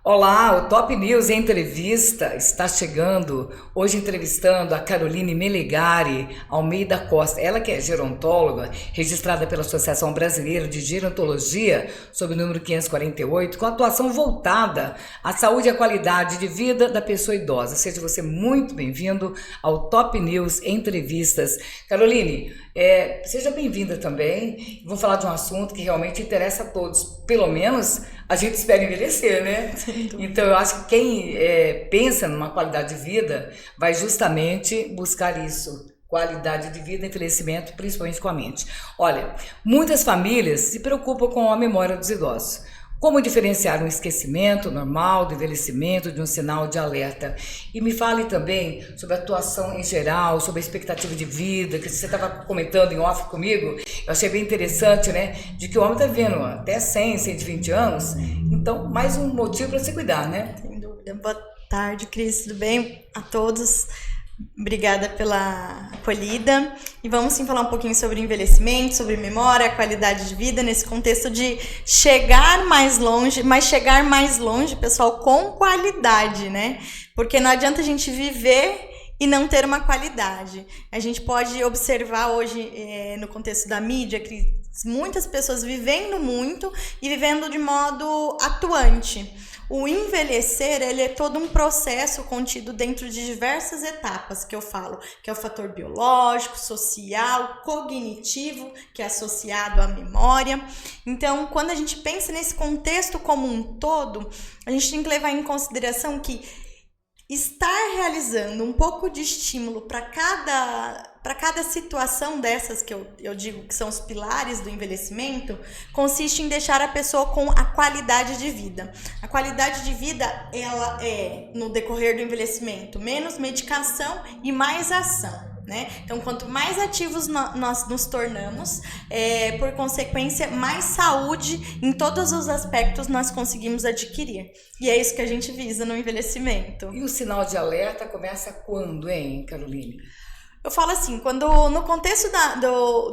Olá, o Top News Entrevista está chegando. Hoje entrevistando a Caroline Melegari Almeida Costa. Ela que é gerontóloga, registrada pela Associação Brasileira de Gerontologia, sob o número 548, com atuação voltada à saúde e à qualidade de vida da pessoa idosa. Seja você muito bem-vindo ao Top News Entrevistas. Caroline, seja bem-vinda também. Vou falar de um assunto que realmente interessa a todos. Pelo menos a gente espera envelhecer, né? Então eu acho que quem pensa numa qualidade de vida vai justamente buscar isso. Qualidade de vida, envelhecimento, principalmente com a mente. Olha, muitas famílias se preocupam com a memória dos idosos. Como diferenciar um esquecimento normal do envelhecimento de um sinal de alerta? E me fale também sobre a atuação em geral, sobre a expectativa de vida, que você estava comentando em off comigo. Eu achei bem interessante, né? De que o homem está vivendo até 100, 120 anos. Então, mais um motivo para se cuidar, né? Sem dúvida. Boa tarde, Cris. Tudo bem a todos? Obrigada pela acolhida. E vamos sim falar um pouquinho sobre envelhecimento, sobre memória, qualidade de vida, nesse contexto de chegar mais longe, mas chegar mais longe, pessoal, com qualidade, né? Porque não adianta a gente viver e não ter uma qualidade. A gente pode observar hoje, no contexto da mídia, que muitas pessoas vivendo muito e vivendo de modo atuante. O envelhecer, ele é todo um processo contido dentro de diversas etapas que eu falo, que é o fator biológico, social, cognitivo, que é associado à memória. Então, quando a gente pensa nesse contexto como um todo, a gente tem que levar em consideração que estar realizando um pouco de estímulo para cada situação dessas que eu digo que são os pilares do envelhecimento, consiste em deixar a pessoa com a qualidade de vida. A qualidade de vida, ela é, no decorrer do envelhecimento, menos medicação e mais ação. Né? Então, quanto mais ativos nós nos tornamos, por consequência, mais saúde em todos os aspectos nós conseguimos adquirir. E é isso que a gente visa no envelhecimento. E o sinal de alerta começa quando, hein, Caroline? Eu falo assim, quando no contexto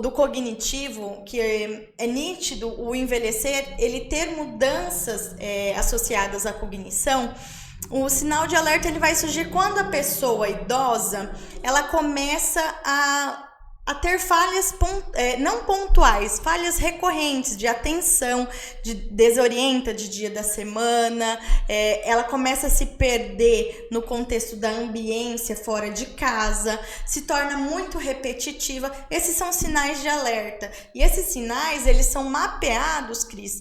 do cognitivo, que é nítido o envelhecer, ele ter mudanças associadas à cognição, o sinal de alerta ele vai surgir quando a pessoa idosa ela começa a ter falhas não pontuais, falhas recorrentes de atenção, de desorienta de dia da semana, ela começa a se perder no contexto da ambiência fora de casa, se torna muito repetitiva. Esses são sinais de alerta. E esses sinais, eles são mapeados, Cris,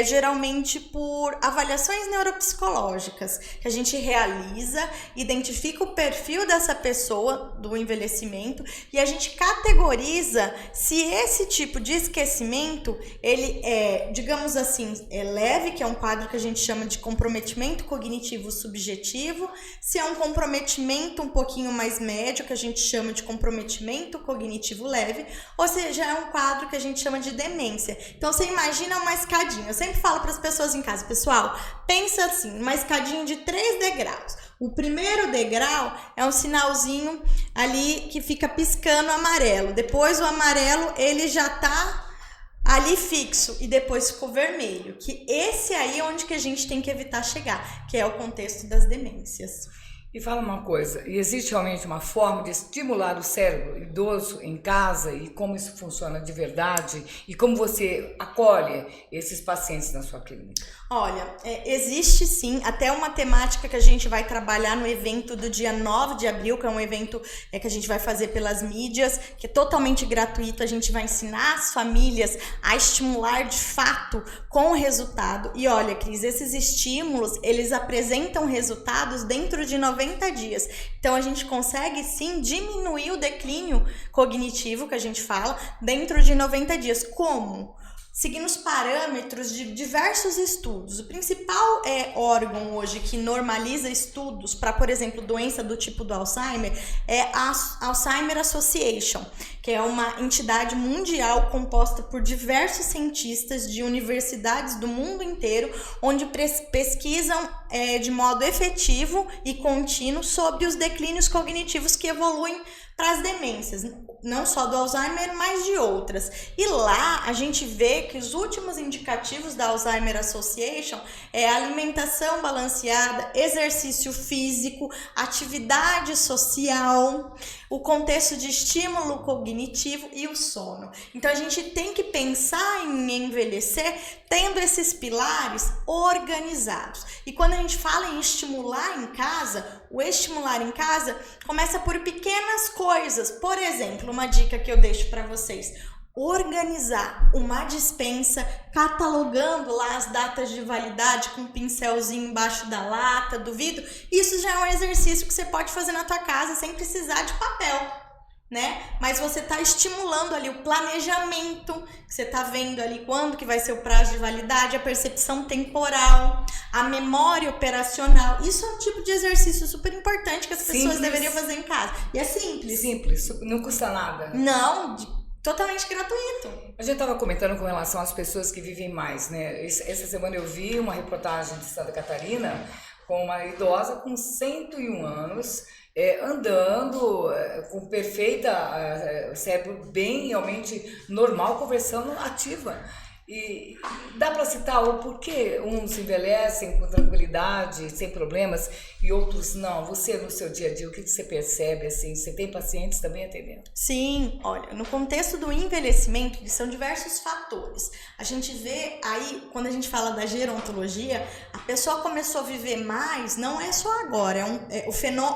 geralmente por avaliações neuropsicológicas, que a gente realiza, identifica o perfil dessa pessoa do envelhecimento e a gente categoriza se esse tipo de esquecimento, ele é, digamos assim, leve, que é um quadro que a gente chama de comprometimento cognitivo subjetivo, se é um comprometimento um pouquinho mais médio, que a gente chama de comprometimento cognitivo leve, ou seja, é um quadro que a gente chama de demência. Então, você imagina uma escadinha. Eu sempre falo para as pessoas em casa, pessoal, pensa assim, uma escadinha de 3 degraus. O primeiro degrau é um sinalzinho ali que fica piscando amarelo. Depois o amarelo ele já tá ali fixo e depois ficou vermelho. Que esse aí é onde que a gente tem que evitar chegar, que é o contexto das demências. E fala uma coisa, existe realmente uma forma de estimular o cérebro idoso em casa e como isso funciona de verdade e como você acolhe esses pacientes na sua clínica? Olha, existe sim, até uma temática que a gente vai trabalhar no evento do dia 9 de abril, que é um evento que a gente vai fazer pelas mídias, que é totalmente gratuito. A gente vai ensinar as famílias a estimular de fato com o resultado. E olha, Cris, esses estímulos, eles apresentam resultados dentro de 90 dias. Então, a gente consegue sim diminuir o declínio cognitivo que a gente fala dentro de 90 dias. Como? Seguindo os parâmetros de diversos estudos. O principal órgão hoje que normaliza estudos para, por exemplo, doença do tipo do Alzheimer é a Alzheimer Association, que é uma entidade mundial composta por diversos cientistas de universidades do mundo inteiro, onde pesquisam de modo efetivo e contínuo sobre os declínios cognitivos que evoluem para as demências, não só do Alzheimer, mas de outras. E lá a gente vê que os últimos indicativos da Alzheimer Association é alimentação balanceada, exercício físico, atividade social, o contexto de estímulo cognitivo e o sono. Então a gente tem que pensar em envelhecer tendo esses pilares organizados. E quando a gente fala em estimular em casa, o estimular em casa começa por pequenas coisas. Por exemplo, uma dica que eu deixo para vocês: organizar uma despensa, catalogando lá as datas de validade com um pincelzinho embaixo da lata, do vidro. Isso já é um exercício que você pode fazer na tua casa sem precisar de papel, né? Mas você está estimulando ali o planejamento, você está vendo ali quando que vai ser o prazo de validade, a percepção temporal, a memória operacional. Isso é um tipo de exercício super importante que as pessoas deveriam fazer em casa. E é simples. Simples, não custa nada. Não, totalmente gratuito. A gente estava comentando com relação às pessoas que vivem mais, né? Essa semana eu vi uma reportagem de Santa Catarina com uma idosa com 101 anos, andando com perfeita, cérebro bem realmente normal, conversando ativa. E dá para citar o porquê uns envelhecem com tranquilidade, sem problemas, e outros não. Você, no seu dia a dia, o que você percebe? Assim, você tem pacientes também atendendo? Sim, olha, no contexto do envelhecimento, são diversos fatores. A gente vê aí, quando a gente fala da gerontologia, a pessoa começou a viver mais, não é só agora,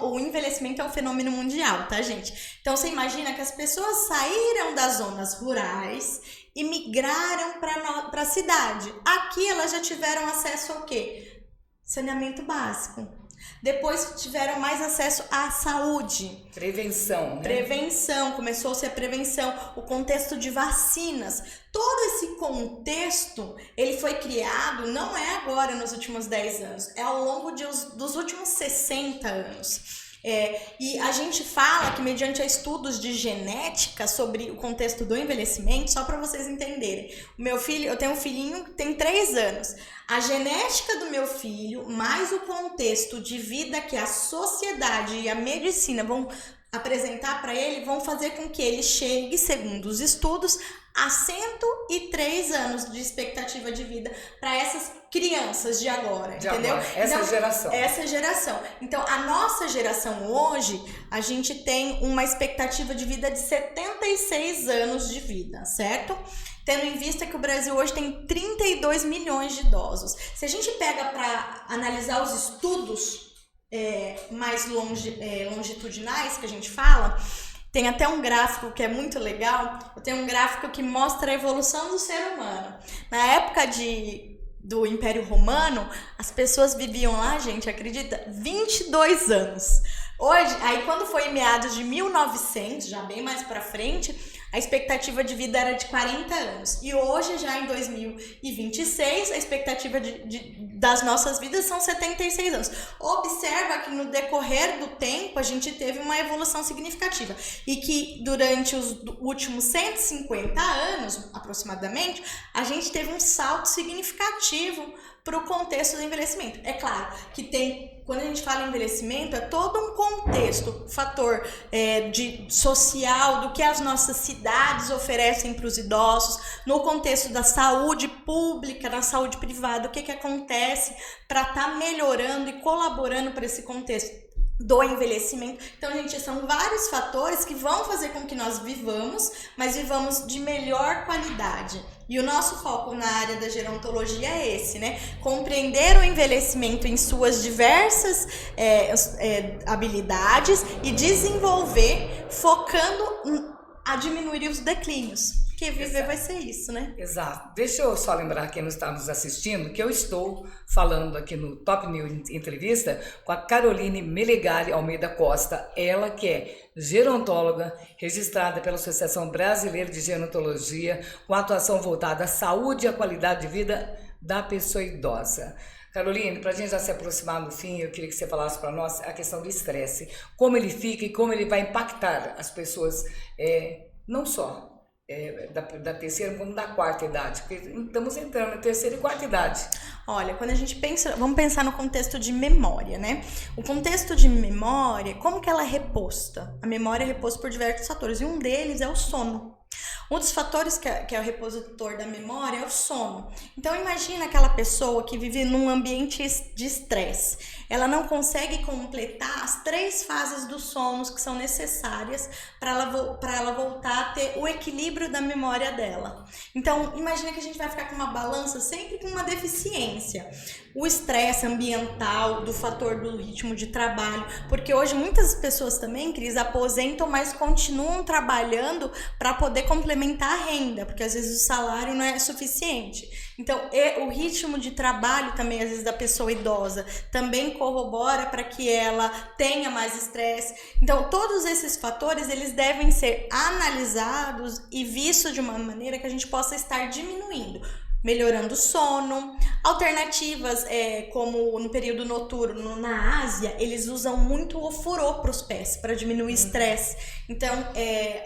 o envelhecimento é um fenômeno mundial, tá, gente? Então, você imagina que as pessoas saíram das zonas rurais e migraram para a cidade. Aqui elas já tiveram acesso ao quê? Saneamento básico. Depois tiveram mais acesso à saúde. Prevenção, né? Prevenção, começou-se a prevenção, o contexto de vacinas. Todo esse contexto, ele foi criado, não é agora nos últimos 10 anos, é ao longo dos últimos 60 anos. E a gente fala que mediante estudos de genética sobre o contexto do envelhecimento, só para vocês entenderem, o meu filho, eu tenho um filhinho que tem 3 anos, a genética do meu filho, mais o contexto de vida que a sociedade e a medicina vão apresentar para ele, vão fazer com que ele chegue, segundo os estudos, a 103 anos de expectativa de vida para essas crianças de agora, entendeu? Essa geração. Então, a nossa geração hoje, a gente tem uma expectativa de vida de 76 anos de vida, certo? Tendo em vista que o Brasil hoje tem 32 milhões de idosos. Se a gente pega para analisar os estudos mais longitudinais que a gente fala, tem até um gráfico que é muito legal. Eu tenho um gráfico que mostra a evolução do ser humano. Na época do Império Romano, as pessoas viviam lá, gente, acredita, 22 anos. Hoje, aí quando foi em meados de 1900, já bem mais pra frente, a expectativa de vida era de 40 anos. E hoje, já em 2026, a expectativa das nossas vidas são 76 anos. Observa que no decorrer do tempo, a gente teve uma evolução significativa. E que durante os últimos 150 anos, aproximadamente, a gente teve um salto significativo para o contexto do envelhecimento. É claro que quando a gente fala em envelhecimento, é todo um contexto, fator social, do que as nossas cidades oferecem para os idosos, no contexto da saúde pública, da saúde privada, o que acontece para estar melhorando e colaborando para esse contexto do envelhecimento. Então, gente, são vários fatores que vão fazer com que nós vivamos, mas vivamos de melhor qualidade. E o nosso foco na área da gerontologia é esse, né? Compreender o envelhecimento em suas diversas habilidades e desenvolver, focando a diminuir os declínios. Porque viver vai ser isso, né? Exato. Deixa eu só lembrar quem está nos assistindo que eu estou falando aqui no Top News Entrevista com a Caroline Melegari Almeida Costa, ela que é gerontóloga, registrada pela Associação Brasileira de Gerontologia, com atuação voltada à saúde e à qualidade de vida da pessoa idosa. Caroline, para a gente já se aproximar do fim, eu queria que você falasse para nós a questão do estresse, como ele fica e como ele vai impactar as pessoas, não só da terceira como da quarta idade? Porque estamos entrando na terceira e quarta idade. Olha, quando a gente pensa, vamos pensar no contexto de memória, né? O contexto de memória, como que ela é reposta? A memória é reposta por diversos fatores, e um deles é o sono. Um dos fatores que é o repositor da memória é o sono. Então imagina aquela pessoa que vive num ambiente de estresse. Ela não consegue completar as 3 fases do sono que são necessárias para ela voltar a ter o equilíbrio da memória dela. Então imagina que a gente vai ficar com uma balança sempre com uma deficiência. O estresse ambiental, do fator do ritmo de trabalho, porque hoje muitas pessoas também, Cris, aposentam, mas continuam trabalhando para poder complementar a renda, porque às vezes o salário não é suficiente. Então, o ritmo de trabalho também, às vezes, da pessoa idosa, também corrobora para que ela tenha mais estresse. Então, todos esses fatores, eles devem ser analisados e vistos de uma maneira que a gente possa estar diminuindo. Melhorando o sono, alternativas como no período noturno na Ásia, eles usam muito o ofurô para os pés, para diminuir o estresse. Então,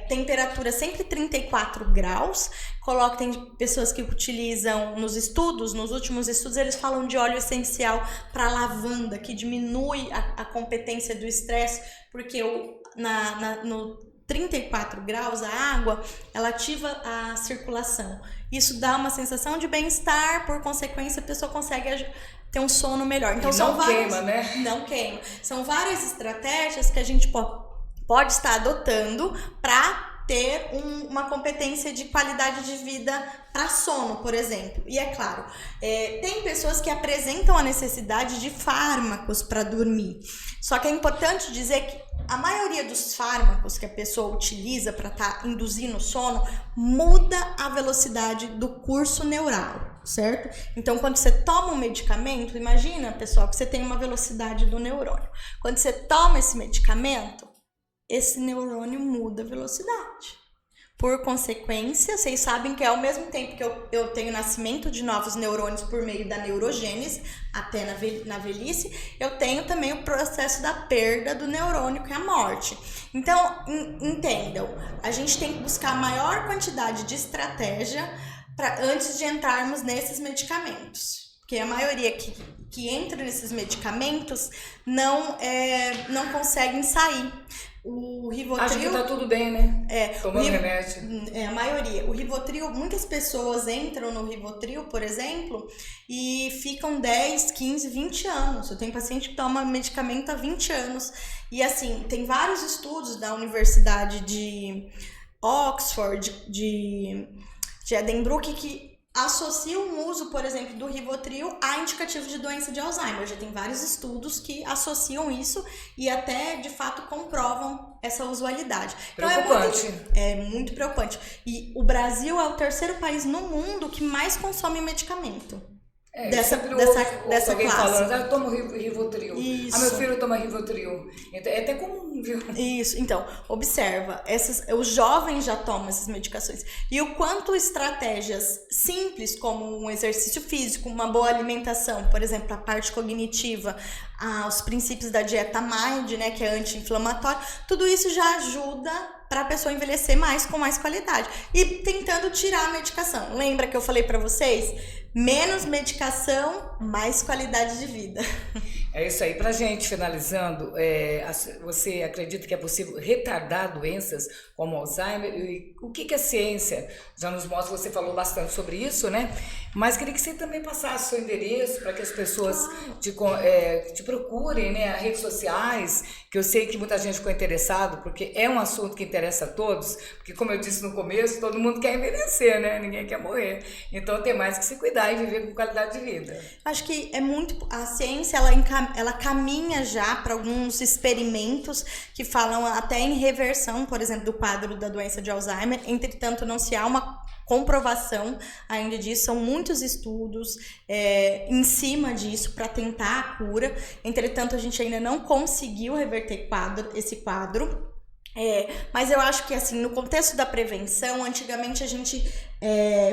temperatura sempre 34 graus, tem pessoas que utilizam nos últimos estudos, eles falam de óleo essencial para lavanda, que diminui a competência do estresse, porque no 34 graus, a água, ela ativa a circulação. Isso dá uma sensação de bem-estar, por consequência, a pessoa consegue ter um sono melhor. Então, queima, né? Não queima. São várias estratégias que a gente pode estar adotando para ter uma competência de qualidade de vida para sono, por exemplo. E é claro, tem pessoas que apresentam a necessidade de fármacos para dormir. Só que é importante dizer que a maioria dos fármacos que a pessoa utiliza para induzindo o sono muda a velocidade do curso neural, certo? Então, quando você toma um medicamento, imagina, pessoal, que você tem uma velocidade do neurônio. Quando você toma esse medicamento, esse neurônio muda a velocidade. Por consequência, vocês sabem que ao mesmo tempo que eu tenho nascimento de novos neurônios por meio da neurogênese, até na velhice, eu tenho também o processo da perda do neurônio, que é a morte. Então, entendam, a gente tem que buscar a maior quantidade de estratégia antes de entrarmos nesses medicamentos. Porque a maioria que entra nesses medicamentos não conseguem sair. O Rivotril... Acho que tá tudo bem, né? Tomando remédio. A maioria. O Rivotril, muitas pessoas entram no Rivotril, por exemplo, e ficam 10, 15, 20 anos. Eu tenho paciente que toma medicamento há 20 anos. E assim, tem vários estudos da Universidade de Oxford, de Edinburgh, que associam o uso, por exemplo, do Rivotril a indicativo de doença de Alzheimer. Já tem vários estudos que associam isso e até, de fato, comprovam essa usualidade. Preocupante. Então, é muito preocupante. E o Brasil é o 3º país no mundo que mais consome medicamento. Dessa alguém classe. Falando, eu tomo Rivotril. Isso. Meu filho toma Rivotril. Então, é até comum, viu? Isso. Então, observa, os jovens já tomam essas medicações. E o quanto estratégias simples, como um exercício físico, uma boa alimentação, por exemplo, a parte cognitiva, os princípios da dieta MIND, né, que é anti-inflamatório, tudo isso já ajuda para a pessoa envelhecer com mais qualidade. E tentando tirar a medicação. Lembra que eu falei para vocês? Menos medicação, mais qualidade de vida. É isso aí. Pra gente, finalizando, você acredita que é possível retardar doenças como Alzheimer? E o que a ciência já nos mostra? Você falou bastante sobre isso, né? Mas queria que você também passasse seu endereço para que as pessoas te procurem, né? As redes sociais, que eu sei que muita gente ficou interessado, porque é um assunto que interessa a todos, porque como eu disse no começo, todo mundo quer envelhecer, né? Ninguém quer morrer. Então tem mais que se cuidar e viver com qualidade de vida. Acho que a ciência, ela caminha já para alguns experimentos que falam até em reversão, por exemplo, do quadro da doença de Alzheimer. Entretanto, não se há uma comprovação ainda disso, são muitos estudos em cima disso para tentar a cura. Entretanto, a gente ainda não conseguiu reverter esse quadro. Mas eu acho que assim, no contexto da prevenção, antigamente a gente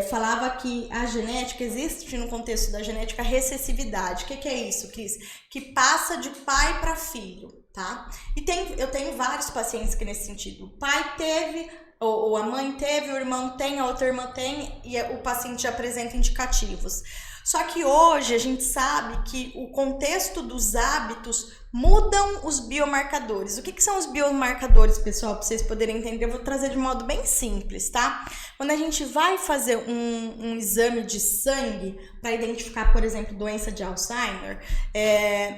falava que a genética, existe no contexto da genética a recessividade. O que é isso, Cris? Que passa de pai para filho, tá? E eu tenho vários pacientes que nesse sentido. O pai teve ou a mãe teve, o irmão tem, a outra irmã tem, e o paciente já apresenta indicativos. Só que hoje a gente sabe que o contexto dos hábitos mudam os biomarcadores. O que são os biomarcadores, pessoal? Para vocês poderem entender, eu vou trazer de modo bem simples, tá? Quando a gente vai fazer um exame de sangue para identificar, por exemplo, doença de Alzheimer,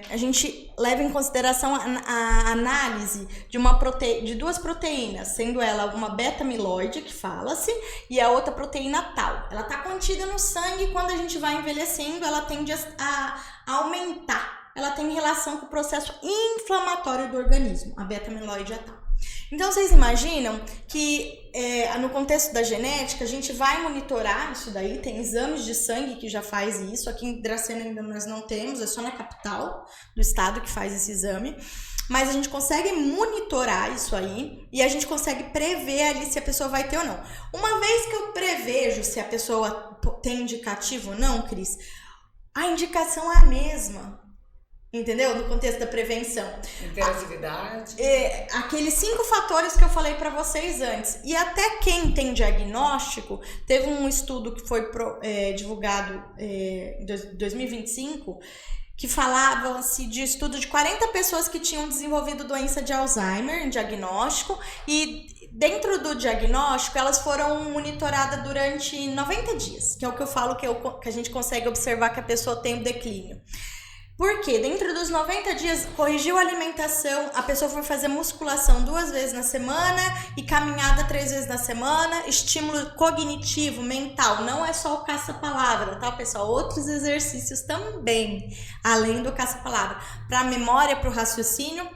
a gente leva em consideração a análise de duas proteínas, sendo ela uma beta-amiloide, que fala-se, e a outra proteína tau. Ela está contida no sangue e quando a gente vai envelhecendo, ela tende a aumentar. Ela tem relação com o processo inflamatório do organismo, a beta-amiloide e a tau. Então, vocês imaginam que no contexto da genética, a gente vai monitorar isso daí, tem exames de sangue que já faz isso, aqui em Dracena ainda nós não temos, é só na capital do estado que faz esse exame, mas a gente consegue monitorar isso aí e a gente consegue prever ali se a pessoa vai ter ou não. Uma vez que eu prevejo se a pessoa tem indicativo ou não, Cris, a indicação é a mesma. Entendeu? No contexto da prevenção. Interatividade. Aqueles 5 fatores que eu falei para vocês antes. E até quem tem diagnóstico, teve um estudo que foi divulgado em 2025, que falava-se de estudo de 40 pessoas que tinham desenvolvido doença de Alzheimer em diagnóstico. E dentro do diagnóstico, elas foram monitoradas durante 90 dias. Que é o que eu falo que a gente consegue observar que a pessoa tem o declínio. Porque dentro dos 90 dias, corrigiu a alimentação, a pessoa foi fazer musculação 2 vezes na semana e caminhada 3 vezes na semana, estímulo cognitivo, mental, não é só o caça-palavra, tá, pessoal? Outros exercícios também, além do caça-palavra, para a memória, para o raciocínio,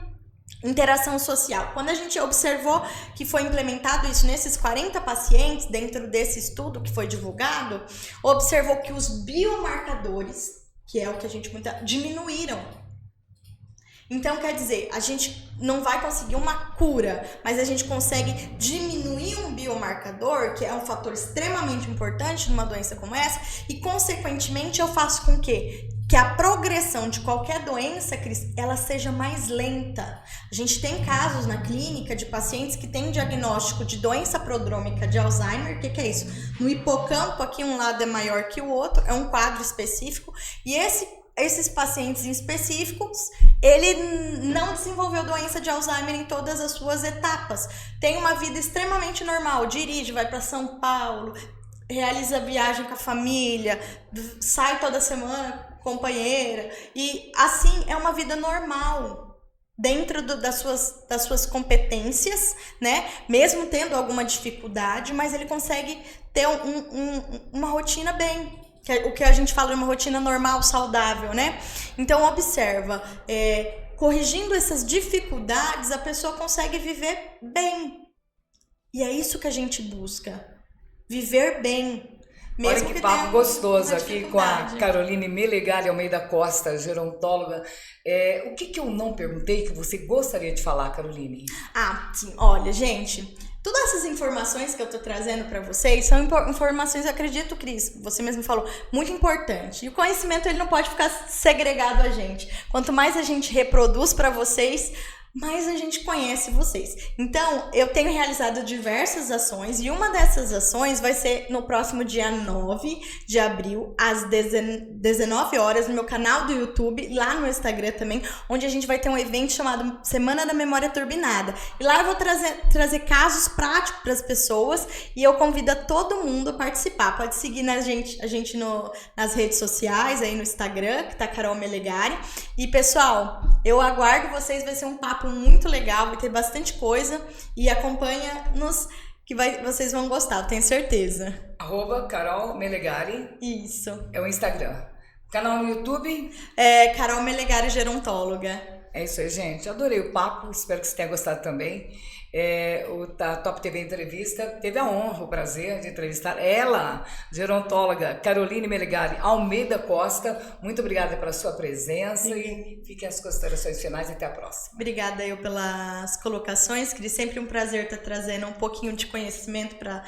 interação social. Quando a gente observou que foi implementado isso nesses 40 pacientes, dentro desse estudo que foi divulgado, observou que os biomarcadores, que é o que a gente diminuíram. Então, quer dizer, a gente não vai conseguir uma cura, mas a gente consegue diminuir um biomarcador, que é um fator extremamente importante numa doença como essa, e, consequentemente, eu faço com que a progressão de qualquer doença, Cris, ela seja mais lenta. A gente tem casos na clínica de pacientes que têm diagnóstico de doença prodrômica de Alzheimer. O que é isso? No hipocampo, aqui um lado é maior que o outro, é um quadro específico, e esses pacientes específicos, ele não desenvolveu doença de Alzheimer em todas as suas etapas. Tem uma vida extremamente normal, dirige, vai para São Paulo, realiza viagem com a família, sai toda semana com a companheira, e assim é uma vida normal. Dentro das suas competências, né? Mesmo tendo alguma dificuldade, mas ele consegue ter uma rotina bem. O que a gente fala de uma rotina normal, saudável, né? Então, observa, corrigindo essas dificuldades, a pessoa consegue viver bem. E é isso que a gente busca, viver bem. Mesmo olha que papo gostoso aqui com a Caroline Melegari Almeida Costa, gerontóloga. O que eu não perguntei que você gostaria de falar, Caroline? Sim, olha, gente, todas essas informações que eu tô trazendo para vocês são informações, eu acredito, Cris, você mesmo falou, muito importante. E o conhecimento, ele não pode ficar segregado a gente. Quanto mais a gente reproduz para vocês, mais a gente conhece vocês. Então, eu tenho realizado diversas ações e uma dessas ações vai ser no próximo dia 9 de abril, às 19 horas, no meu canal do YouTube, lá no Instagram também, onde a gente vai ter um evento chamado Semana da Memória Turbinada. E lá eu vou trazer casos práticos para as pessoas e eu convido a todo mundo a participar. Pode seguir a gente nas redes sociais, aí no Instagram, que tá Carol Melegari. E, pessoal, eu aguardo vocês, vai ser um papo muito legal, vai ter bastante coisa e acompanha-nos que vocês vão gostar, eu tenho certeza. @Carol Melegari. Isso. É o Instagram. Canal no YouTube? Carol Melegari Gerontóloga. É isso aí, gente. Adorei o papo, espero que você tenha gostado também. A Top TV Entrevista teve a honra, o prazer de entrevistar ela, gerontóloga Caroline Melegari Almeida Costa. Muito obrigada pela sua presença e fiquem as considerações finais e até a próxima. Obrigada eu pelas colocações, Cris. Sempre um prazer estar trazendo um pouquinho de conhecimento para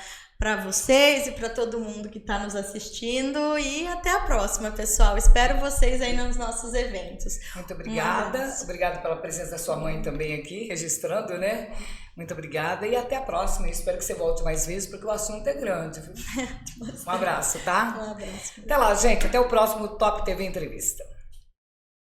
para vocês e para todo mundo que está nos assistindo. E até a próxima, pessoal. Espero vocês aí nos nossos eventos. Muito obrigada. Obrigada pela presença da sua mãe também aqui, registrando, né? Muito obrigada e até a próxima. Eu espero que você volte mais vezes, porque o assunto é grande, viu? Um abraço, tá? Um abraço. Até lá, gente. Até o próximo Top TV Entrevista.